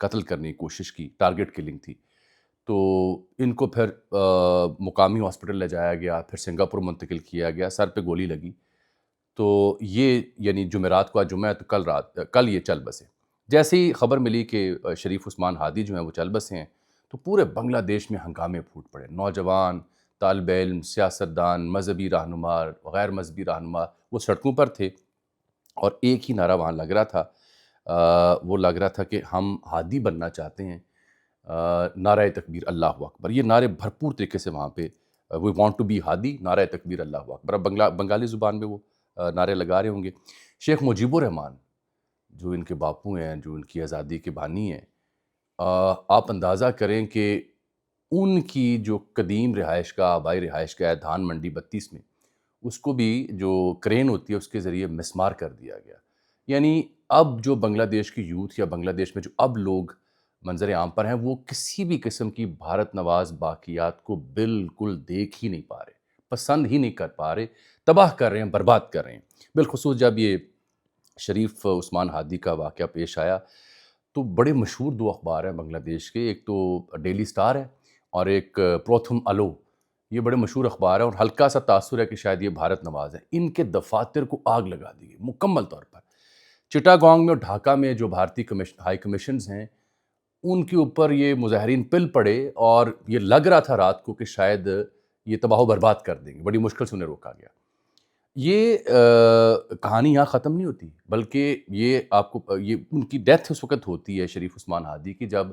قتل کرنے کی کوشش کی، ٹارگٹ کلنگ تھی. تو ان کو پھر مقامی ہاسپٹل لے جایا گیا، پھر سنگاپور منتقل کیا گیا، سر پہ گولی لگی. تو یہ یعنی جمعرات کو، آج جمعہ ہے تو کل یہ چل بسے. جیسے ہی خبر ملی کہ شریف عثمان ہادی جو ہیں وہ چل بسے ہیں، تو پورے بنگلہ دیش میں ہنگامے پھوٹ پڑے. نوجوان، طالب علم، سیاستدان، مذہبی رہنما، غیر مذہبی رہنما وہ سڑکوں پر تھے، اور ایک ہی نعرہ وہاں لگ رہا تھا. وہ لگ رہا تھا کہ ہم ہادی بننا چاہتے ہیں. نعرہ تکبیر اللہ اکبر، یہ نعرے بھرپور طریقے سے وہاں پہ وی وانٹ ٹو بی ہادی، نعرہ تکبیر اللہ اکبر. اب بنگالی زبان میں وہ نعرے لگا رہے ہوں گے. شیخ مجیب الرحمان جو ان کے باپو ہیں، جو ان کی آزادی کے بانی ہیں، آپ اندازہ کریں کہ ان کی جو قدیم رہائش گاہ، آبائی رہائش گاہ ہے دھان منڈی 32 میں، اس کو بھی جو کرین ہوتی ہے اس کے ذریعے مسمار کر دیا گیا. یعنی اب جو بنگلہ دیش کی یوتھ یا بنگلہ دیش میں جو اب لوگ منظر عام پر ہیں، وہ کسی بھی قسم کی بھارت نواز باقیات کو بالکل دیکھ ہی نہیں پا رہے، پسند ہی نہیں کر پا رہے، تباہ کر رہے ہیں، برباد کر رہے ہیں. بالخصوص جب یہ شریف عثمان ہادی کا واقعہ پیش آیا تو بڑے مشہور 2 اخبار ہیں بنگلہ دیش کے، ایک تو ڈیلی سٹار ہے اور ایک پروتھم الو. یہ بڑے مشہور اخبار ہیں اور ہلکا سا تاثر ہے کہ شاید یہ بھارت نواز ہیں. ان کے دفاتر کو آگ لگا دی گئی مکمل طور پر. چٹاگانگ میں اور ڈھاکہ میں جو بھارتی ہائی کمیشنز ہیں، ان کے اوپر یہ مظاہرین پل پڑے، اور یہ لگ رہا تھا رات کو کہ شاید یہ تباہ و برباد کر دیں گے. بڑی مشکل سے انہیں روکا گیا. یہ کہانی یہاں ختم نہیں ہوتی، بلکہ یہ آپ کو یہ ان کی ڈیتھ اس وقت ہوتی ہے شریف عثمان ہادی کی، جب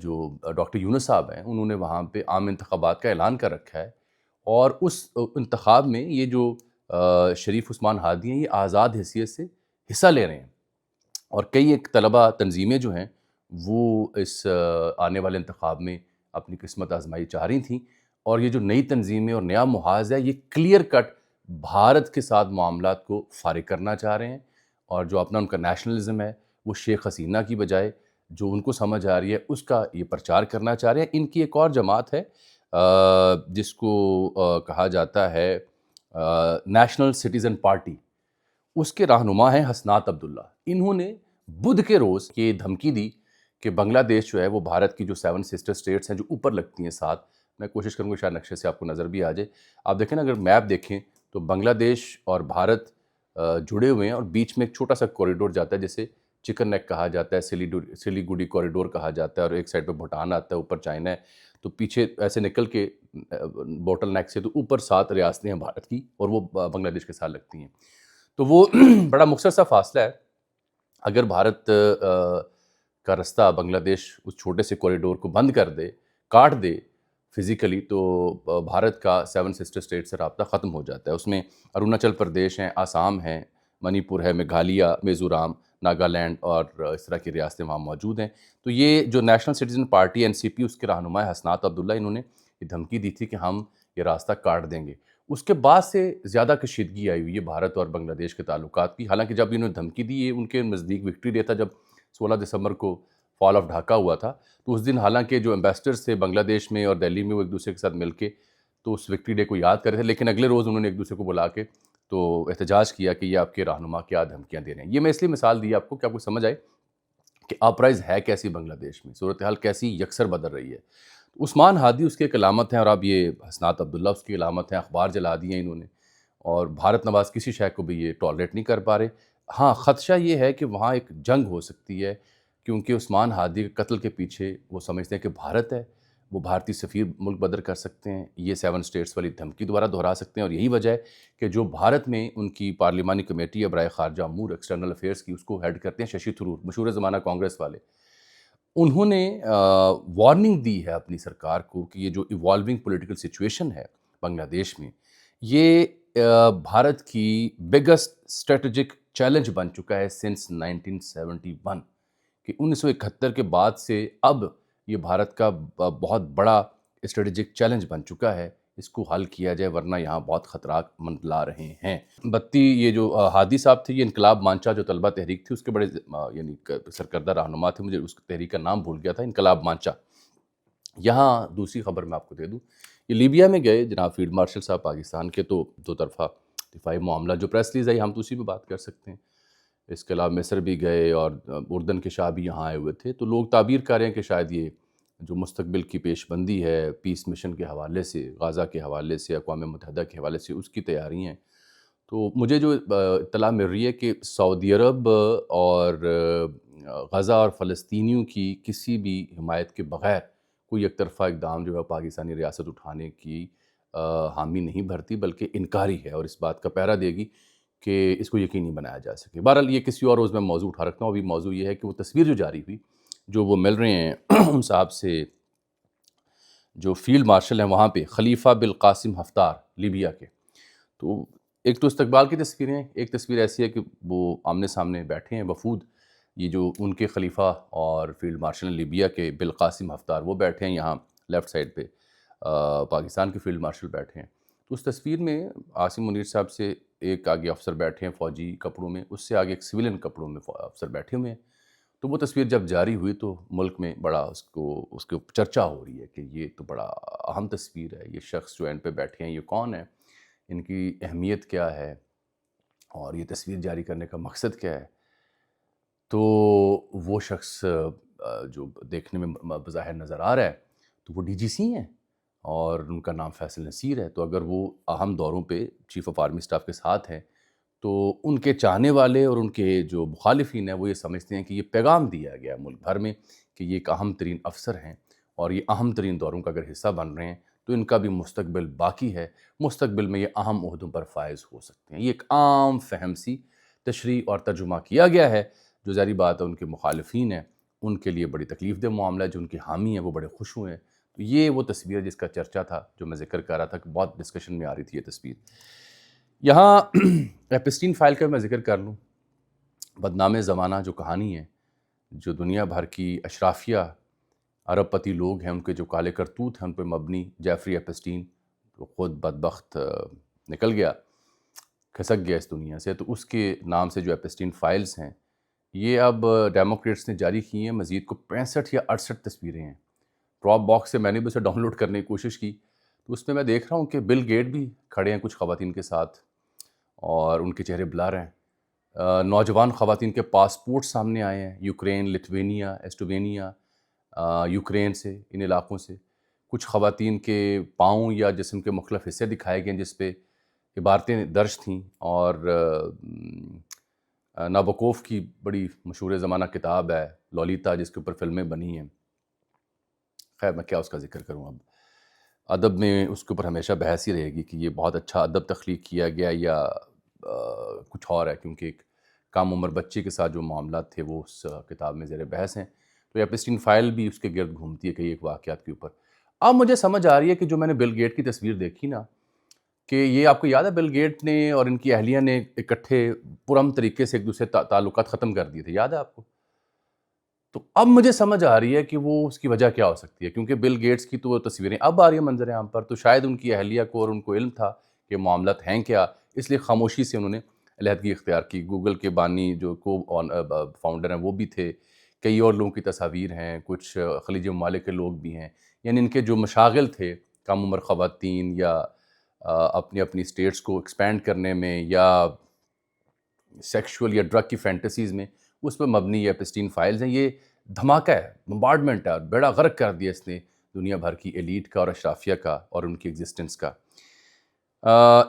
جو ڈاکٹر یونس صاحب ہیں انہوں نے وہاں پہ عام انتخابات کا اعلان کر رکھا ہے، اور اس انتخاب میں یہ جو شریف عثمان ہادی ہیں یہ آزاد حیثیت سے حصہ لے رہے ہیں. اور کئی ایک طلبہ تنظیمیں جو ہیں وہ اس آنے والے انتخاب میں اپنی قسمت آزمائی چاہ رہی تھیں. اور یہ جو نئی تنظیمیں اور نیا محاذ ہے، یہ کلیئر کٹ بھارت کے ساتھ معاملات کو فارغ کرنا چاہ رہے ہیں، اور جو اپنا ان کا نیشنلزم ہے وہ شیخ حسینہ کی بجائے جو ان کو سمجھ آ رہی ہے اس کا یہ پرچار کرنا چاہ رہے ہیں. ان کی ایک اور جماعت ہے جس کو کہا جاتا ہے نیشنل سٹیزن پارٹی، اس کے رہنما ہیں حسنات عبداللہ. انہوں نے بدھ کے روز یہ دھمکی دی کہ بنگلہ دیش جو ہے وہ بھارت کی جو 7 سسٹر سٹیٹس ہیں جو اوپر لگتی ہیں 7، میں کوشش کروں گا شاید نقشے سے آپ کو نظر بھی آ جائے. آپ دیکھیں نا، اگر میپ دیکھیں تو بنگلہ دیش اور بھارت جڑے ہوئے ہیں، اور بیچ میں ایک چھوٹا سا کوریڈور جاتا ہے جسے چکن نیک کہا جاتا ہے، سلی گوڑی کوریڈور کہا جاتا ہے، اور ایک سائڈ پہ بھوٹان آتا ہے، اوپر چائنا ہے. تو پیچھے ایسے نکل کے بوٹل نیک سے تو اوپر 7 ریاستیں ہیں بھارت کی، اور وہ بنگلہ دیش کے ساتھ لگتی ہیں. تو وہ بڑا مختصر سا فاصلہ ہے. اگر بھارت کا رستہ بنگلہ دیش اس چھوٹے سے کوریڈور کو بند کر دے، کاٹ دے فزیکلی، تو بھارت کا 7 سسٹر اسٹیٹ سے رابطہ ختم ہو جاتا ہے. اس میں اروناچل پردیش ہیں، آسام ہیں، منی پور ہے، میگھالیہ، میزورام، ناگالینڈ اور اس طرح کی ریاستیں وہاں موجود ہیں. تو یہ جو نیشنل سٹیزن پارٹی NCP، اس کے رہنما حسنات عبداللہ، انہوں نے یہ دھمکی دی تھی کہ ہم یہ راستہ کاٹ دیں گے. اس کے بعد سے زیادہ کشیدگی آئی ہوئی ہے بھارت اور بنگلہ دیش کے تعلقات کی. حالانکہ جب انہوں نے دھمکی دی، یہ ان کے نزدیک وکٹری ڈے تھا، جب 16 دسمبر کو فال آف ڈھاکہ ہوا تھا. تو اس دن حالانکہ جو ایمبیسڈرز تھے بنگلہ دیش میں اور دہلی میں، وہ ایک دوسرے کے ساتھ مل کے تو اس وکٹری ڈے کو یاد کر رہے تھے. لیکن اگلے روز انہوں نے ایک دوسرے کو بلا کے تو احتجاج کیا کہ یہ آپ کے رہنما کیا دھمکیاں دے رہے ہیں. یہ میں اس لیے مثال دی آپ کو کہ آپ کو سمجھ آئے کہ اپرائز ہے کیسی بنگلہ دیش میں، صورتحال کیسی یکسر بدل رہی ہے. عثمان ہادی اس کی ایک علامت ہیں، اور اب یہ حسنات عبداللہ اس کی علامت ہیں. اخبار جلا دیے انہوں نے، اور بھارت نواز کسی شے کو بھی یہ ٹالریٹ نہیں کر پا رہے. ہاں، خدشہ یہ ہے کہ وہاں ایک جنگ ہو سکتی ہے، کیونکہ عثمان ہادی کے قتل کے پیچھے وہ سمجھتے ہیں کہ بھارت ہے، وہ بھارتی سفیر ملک بدر کر سکتے ہیں، یہ 7 سٹیٹس والی دھمکی دوبارہ دہرا سکتے ہیں. اور یہی وجہ ہے کہ جو بھارت میں ان کی پارلیمانی کمیٹی ہے برائے خارجہ امور، ایکسٹرنل افیئرس کی، اس کو ہیڈ کرتے ہیں ششی تھرور، مشہور زمانہ کانگریس والے. انہوں نے وارننگ دی ہے اپنی سرکار کو کہ یہ جو ایوالونگ پولیٹیکل سچویشن ہے بنگلہ دیش میں، یہ بھارت کی بگسٹ اسٹریٹجک چیلنج بن چکا ہے سنس 1971، کہ 1971 کے بعد سے اب یہ بھارت کا بہت بڑا اسٹریٹجک چیلنج بن چکا ہے. اس کو حل کیا جائے، ورنہ یہاں بہت خطرات منڈلا رہے ہیں. یہ جو ہادی صاحب تھے، یہ انقلاب مانچا جو طلبہ تحریک تھی، اس کے بڑے یعنی سرکردہ رہنما تھے. مجھے اس تحریک کا نام بھول گیا تھا، انقلاب مانچا. یہاں دوسری خبر میں آپ کو دے دوں، یہ لیبیا میں گئے جناب فیلڈ مارشل صاحب پاکستان کے، تو 2 طرفہ دفاعی معاملہ جو پریس ریلیز آئی، ہم تو اسی پہ بات کر سکتے ہیں. اس کے علاوہ مصر بھی گئے اور اردن کے شاہ بھی یہاں آئے ہوئے تھے. تو لوگ تعبیر کر رہے ہیں کہ شاید یہ جو مستقبل کی پیش بندی ہے پیس مشن کے حوالے سے، غازہ کے حوالے سے، اقوام متحدہ کے حوالے سے، اس کی تیاری ہیں. تو مجھے جو اطلاع مل رہی ہے کہ سعودی عرب اور غزہ اور فلسطینیوں کی کسی بھی حمایت کے بغیر کوئی یک طرفہ اقدام جو ہے پاکستانی ریاست اٹھانے کی حامی نہیں بھرتی، بلکہ انکاری ہے، اور اس بات کا پہرا دے گی کہ اس کو یقینی بنایا جا سکے. بہرحال یہ کسی اور روز میں موضوع اٹھا رکھتا ہوں. ابھی موضوع یہ ہے کہ وہ تصویر جو جاری ہوئی، جو وہ مل رہے ہیں ان صاحب سے جو فیلڈ مارشل ہیں وہاں پہ، خلیفہ بالقاسم حفتار لیبیا کے. تو ایک تو استقبال کی تصویریں ہیں، ایک تصویر ایسی ہے کہ وہ آمنے سامنے بیٹھے ہیں وفود، یہ جو ان کے خلیفہ اور فیلڈ مارشل لیبیا کے بالقاسم حفتار وہ بیٹھے ہیں، یہاں لیفٹ سائڈ پہ پاکستان کے فیلڈ مارشل بیٹھے ہیں. تو اس تصویر میں عاصم منیر صاحب سے ایک آگے افسر بیٹھے ہیں فوجی کپڑوں میں، اس سے آگے ایک سویلین کپڑوں میں افسر بیٹھے ہوئے ہیں. تو وہ تصویر جب جاری ہوئی تو ملک میں بڑا اس کو چرچا ہو رہی ہے کہ یہ تو بڑا اہم تصویر ہے، یہ شخص جو اینڈ پہ بیٹھے ہیں یہ کون ہے، ان کی اہمیت کیا ہے، اور یہ تصویر جاری کرنے کا مقصد کیا ہے. تو وہ شخص جو دیکھنے میں بظاہر نظر آ رہا ہے تو وہ ڈی جی سی ہیں اور ان کا نام فیصل نصیر ہے. تو اگر وہ اہم دوروں پہ چیف آف آرمی اسٹاف کے ساتھ ہیں تو ان کے چاہنے والے اور ان کے جو مخالفین ہیں وہ یہ سمجھتے ہیں کہ یہ پیغام دیا گیا ملک بھر میں کہ یہ ایک اہم ترین افسر ہیں اور یہ اہم ترین دوروں کا اگر حصہ بن رہے ہیں تو ان کا بھی مستقبل باقی ہے، مستقبل میں یہ اہم عہدوں پر فائز ہو سکتے ہیں. یہ ایک عام فہم سی تشریح اور ترجمہ کیا گیا ہے، جو ظاہری بات ہے ان کے مخالفین ہیں ان کے لیے بڑی تکلیف دہ معاملہ ہے، جو ان کے حامی ہیں وہ بڑے خوش ہوئے ہیں. تو یہ وہ تصویر جس کا چرچا تھا، جو میں ذکر کر رہا تھا کہ بہت ڈسکشن میں آ رہی تھی یہ تصویر. یہاں ایپسٹین فائل کا میں ذکر کر لوں. بدنام زمانہ جو کہانی ہے، جو دنیا بھر کی اشرافیہ عرب پتی لوگ ہیں ان کے جو کالے کرتوت ہیں ان پہ مبنی، جیفری ایپسٹین تو خود بدبخت نکل گیا، کھسک گیا اس دنیا سے. تو اس کے نام سے جو ایپسٹین فائلز ہیں یہ اب ڈیموکریٹس نے جاری کی ہیں. مزید کو 65 یا 68 تصویریں ہیں. ڈراپ باکس سے میں نے بھی اسے ڈاؤن لوڈ کرنے کی کوشش کی تو اس میں میں دیکھ رہا ہوں کہ بل گیٹ بھی کھڑے ہیں کچھ خواتین کے ساتھ اور ان کے چہرے بلر ہیں. نوجوان خواتین کے پاسپورٹ سامنے آئے ہیں، یوکرین، لتھوینیا، ایسٹوینیا، یوکرین سے، ان علاقوں سے. کچھ خواتین کے پاؤں یا جسم کے مختلف حصے دکھائے گئے جس پہ عبارتیں درج تھیں، اور نابوکوف کی بڑی مشہور زمانہ کتاب ہے لولیتا جس کے اوپر فلمیں بنی ہیں. خیر میں کیا اس کا ذکر کروں، اب ادب میں اس کے اوپر ہمیشہ بحث ہی رہے گی کہ یہ بہت اچھا ادب تخلیق کیا گیا یا کچھ اور ہے، کیونکہ ایک کم عمر بچے کے ساتھ جو معاملات تھے وہ اس کتاب میں زیر بحث ہیں. تو ایپسٹین فائل بھی اس کے گرد گھومتی ہے کئی ایک واقعات کے اوپر. اب مجھے سمجھ آ رہی ہے کہ جو میں نے بل گیٹ کی تصویر دیکھی نا، کہ یہ آپ کو یاد ہے بل گیٹ نے اور ان کی اہلیہ نے اکٹھے پرامن طریقے سے ایک دوسرے تعلقات ختم کر دیے تھے، یاد ہے آپ کو؟ تو اب مجھے سمجھ آ رہی ہے کہ وہ اس کی وجہ کیا ہو سکتی ہے، کیونکہ بل گیٹس کی تو وہ تصویریں اب آ رہی ہیں منظر عام پر، تو شاید ان کی اہلیہ کو اور ان کو علم تھا کہ معاملات ہیں کیا، اس لیے خاموشی سے انہوں نے علیحدگی اختیار کی. گوگل کے بانی جو کو فاؤنڈر ہیں وہ بھی تھے، کئی اور لوگوں کی تصاویر ہیں، کچھ خلیج ممالک کے لوگ بھی ہیں. یعنی ان کے جو مشاغل تھے کم عمر خواتین یا اپنی اپنی سٹیٹس کو ایکسپینڈ کرنے میں یا سیکشول یا ڈرگ کی فینٹیسیز میں، اس پہ مبنی یہ ایپسٹین فائلز ہیں. یہ دھماکہ ہے، بمبارڈمنٹ ہے، اور بیڑا غرق کر دیا اس نے دنیا بھر کی ایلیٹ کا اور اشرافیہ کا اور ان کی ایگزسٹنس کا.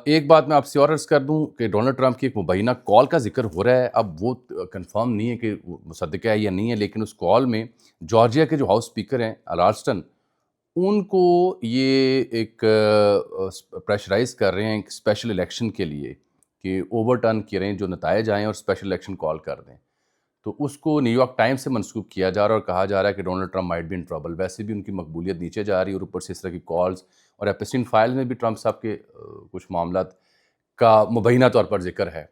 ایک بات میں آپ سے اور عرض کر دوں کہ ڈونلڈ ٹرمپ کی ایک مبینہ کال کا ذکر ہو رہا ہے. اب وہ کنفرم نہیں ہے کہ مصدقہ ہے یا نہیں ہے، لیکن اس کال میں جارجیا کے جو ہاؤس اسپیکر ہیں رالسٹن، ان کو یہ ایک پریشرائز کر رہے ہیں ایک اسپیشل الیکشن کے لیے کہ اوور ٹرن کریں جو نتائج آئیں اور اسپیشل الیکشن کال کر دیں. تو اس کو نیو یارک ٹائمز سے منسوب کیا جا رہا ہے اور کہا جا رہا ہے کہ Donald Trump might be in trouble. ویسے بھی ان کی مقبولیت نیچے جا رہی ہے اور اوپر سے اس طرح کی کالز اور ایپسٹین فائل میں بھی ٹرمپ صاحب کے کچھ معاملات کا مبینہ طور پر ذکر ہے.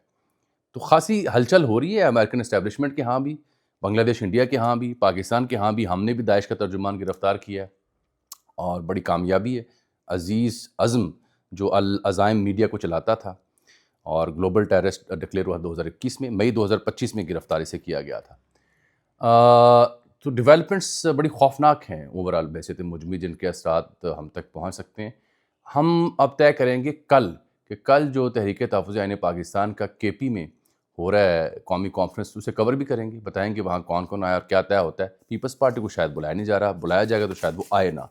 تو خاصی ہلچل ہو رہی ہے امریکن اسٹیبلشمنٹ کے ہاں بھی، بنگلہ دیش انڈیا کے ہاں بھی، پاکستان کے ہاں بھی. ہم نے بھی داعش کا ترجمان گرفتار کیا ہے اور بڑی کامیابی ہے. عزیز عزم جو العزائم میڈیا کو چلاتا تھا اور گلوبل ٹیررسٹ ڈکلیئر ہوا 2021 میں، مئی 2025 میں گرفتاری سے کیا گیا تھا. تو ڈیولپمنٹس بڑی خوفناک ہیں اوورال بحیثیت مجموعی، جن کے اثرات ہم تک پہنچ سکتے ہیں. ہم اب طے کریں گے کل کہ کل جو تحریک تحفظ عین پاکستان کا کے پی میں ہو رہا ہے قومی کانفرنس، اسے کور بھی کریں گے، بتائیں گے وہاں کون کون آیا اور کیا طے ہوتا ہے. پیپلز پارٹی کو شاید بلایا نہیں جا رہا، بلایا جائے گا تو شاید وہ آئے نہ.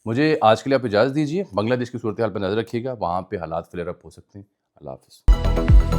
مجھے آج کے لیے آپ اجازت دیجیے. بنگلہ دیش کی صورتحال پہ نظر رکھیے گا، وہاں پہ حالات فلیئر اپ ہو سکتے ہیں. اللہ حافظ.